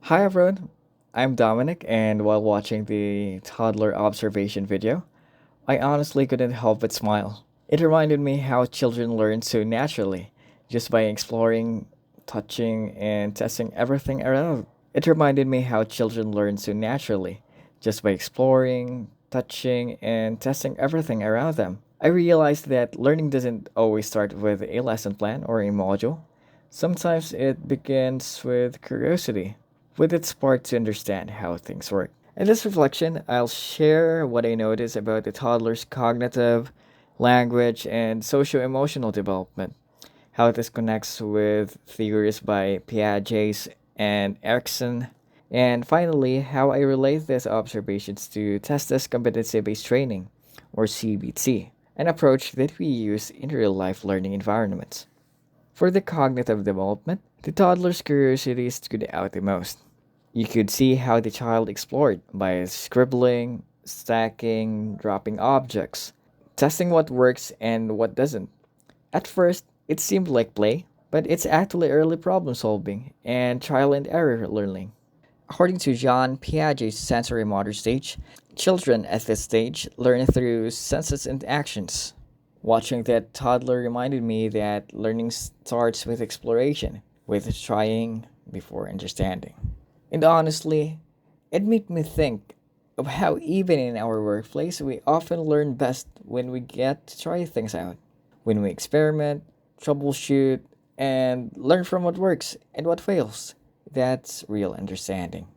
Hi everyone, I'm Dominic, and while watching the toddler observation video, I honestly couldn't help but smile. It reminded me how children learn so naturally, just by exploring, touching, and testing everything around. It reminded me how children learn so naturally, just by exploring, touching, and testing everything around them. I realized that learning doesn't always start with a lesson plan or a module. Sometimes it begins with curiosity, with its spark to understand how things work. In this reflection, I'll share what I notice about the toddler's cognitive, language, and socio emotional development, how this connects with theories by Piaget and Erikson, and finally, how I relate these observations to Tesla's competency based training, or CBT, an approach that we use in real life learning environments. For the cognitive development, the toddler's curiosity stood out the most. You could see how the child explored by scribbling, stacking, dropping objects, testing what works and what doesn't. At first, it seemed like play, but it's actually early problem solving and trial and error learning. According to Jean Piaget's sensory motor stage, children at this stage learn through senses and actions. Watching that toddler reminded me that learning starts with exploration, with trying before understanding. And honestly, it made me think of how even in our workplace, we often learn best when we get to try things out, when we experiment, troubleshoot, and learn from what works and what fails. That's real understanding.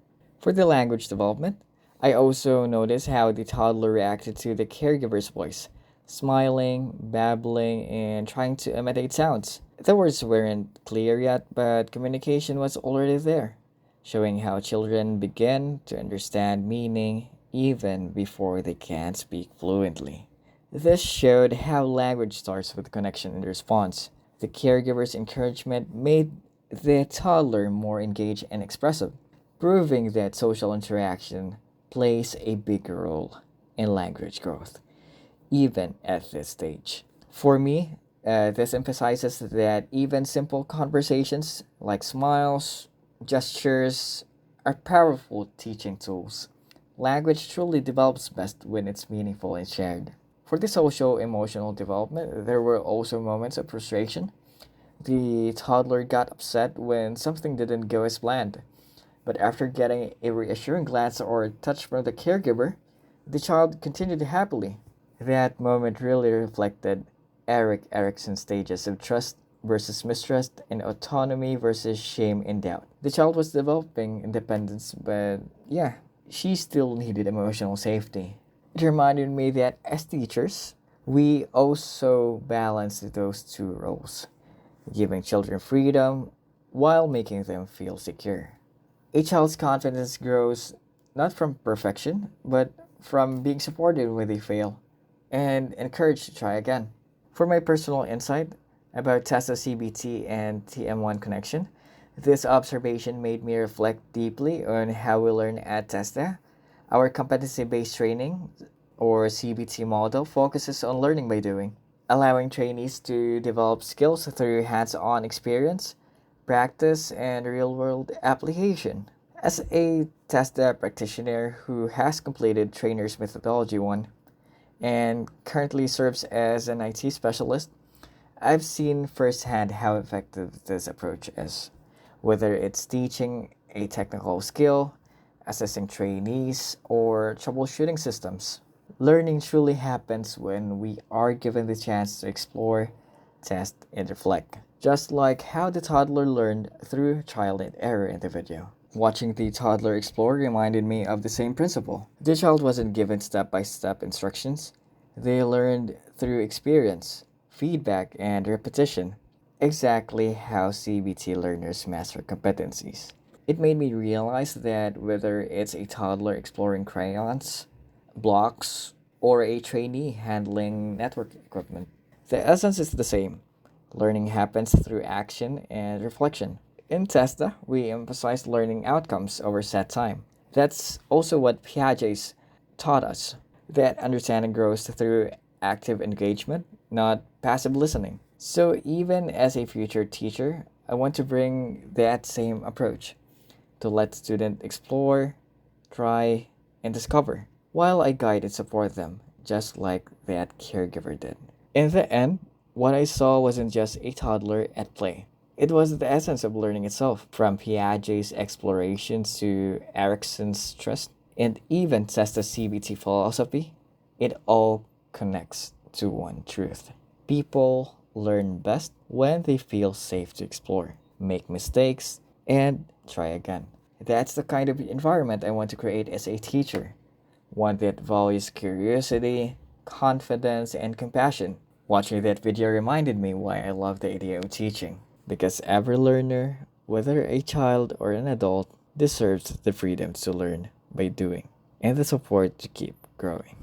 For the language development, I also noticed how the toddler reacted to the caregiver's voice, smiling, babbling, and trying to imitate sounds. The words weren't clear yet, but communication was already there, showing how children begin to understand meaning even before they can speak fluently. This showed how language starts with connection and response. The caregiver's encouragement made the toddler more engaged and expressive, proving that social interaction plays a big role in language growth, even at this stage. For me, this emphasizes that even simple conversations like smiles, gestures, are powerful teaching tools. Language truly develops best when it's meaningful and shared. For the social emotional development, there were also moments of frustration. The toddler got upset when something didn't go as planned, but after getting a reassuring glance or touch from the caregiver, the child continued happily. That moment really reflected Eric Erickson's stages of trust versus mistrust and autonomy versus shame and doubt. The child was developing independence, but yeah, she still needed emotional safety. It reminded me that as teachers, we also balance those two roles, giving children freedom while making them feel secure. A child's confidence grows not from perfection, but from being supported when they fail and encouraged to try again. For my personal insight about Tesla CBT and TM1 connection, this observation made me reflect deeply on how we learn at Tesla. Our competency based training, or CBT model, focuses on learning by doing, allowing trainees to develop skills through hands on experience, practice, and real world application. As a Tesla practitioner who has completed Trainer's Methodology 1 and currently serves as an IT specialist, I've seen firsthand how effective this approach is. Whether it's teaching a technical skill, assessing trainees, or troubleshooting systems, learning truly happens when we are given the chance to explore, test, and reflect. Just like how the toddler learned through trial and error in the video. Watching the toddler explore reminded me of the same principle. The child wasn't given step by step instructions, they learned through experience, feedback, and repetition, exactly how CBT learners master competencies. It made me realize that whether it's a toddler exploring crayons, blocks, or a trainee handling network equipment, the essence is the same. Learning happens through action and reflection. In TESTA, we emphasize learning outcomes over set time. That's also what Piaget taught us, that understanding grows through active engagement, not passive listening. So, even as a future teacher, I want to bring that same approach, to let students explore, try, and discover, while I guide and support them, just like that caregiver did. In the end, what I saw wasn't just a toddler at play. It was the essence of learning itself, from Piaget's explorations to Erickson's trust, and even Testa's CBT philosophy. It all connects to one truth. People learn best when they feel safe to explore, make mistakes, and try again. That's the kind of environment I want to create as a teacher, one that values curiosity, confidence, and compassion. Watching that video reminded me why I love the idea of teaching. Because every learner, whether a child or an adult, deserves the freedom to learn by doing and the support to keep growing.